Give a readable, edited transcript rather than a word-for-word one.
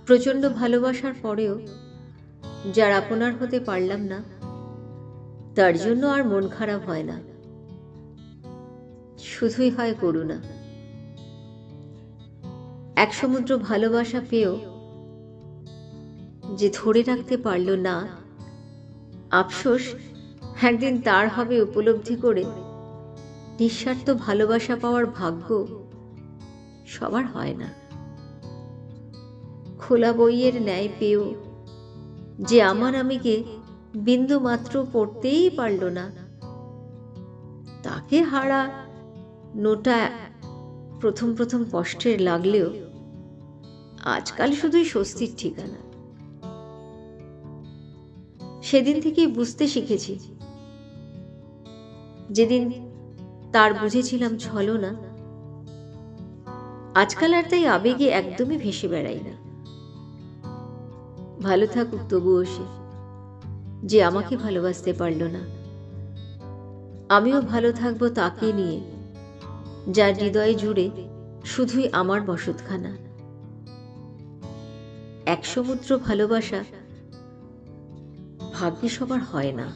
প্রচণ্ড ভালোবাসার পরেও যার আপনার হতে পারলাম না, তার জন্য আর মন খারাপ হয় না, শুধুই হয় করুণা। এক সমুদ্র ভালোবাসা পেয়েও যে ধরে রাখতে পারল না, আফসোস একদিন তার হবে উপলব্ধি করে নিঃস্বার্থ ভালোবাসা পাওয়ার ভাগ্য সবার হয় না। খোলা বইয়ের ন্যায় পেয়েও যে আমার আমিকে বিন্দু মাত্র পড়তেই পারল না, তাকে হারা নোটা প্রথম প্রথম কষ্টের লাগলেও আজকাল শুধুই স্বস্তির ঠিকানা। সেদিন থেকেই বুঝতে শিখেছি, যেদিন তার বুঝেছিলাম ছলনা, আজকাল আর তাই আবেগে একদমই ভেসে বেড়াই না। ভালো থাকুক তবুও সে, যে আমাকে ভালোবাসতে পারল না। আমিও ভালো থাকবো তাকে নিয়ে, যার হৃদয় জুড়ে শুধুই আমার বসতখানা। এক সমুদ্র ভালোবাসা ভাগ্যে সবার হয় না।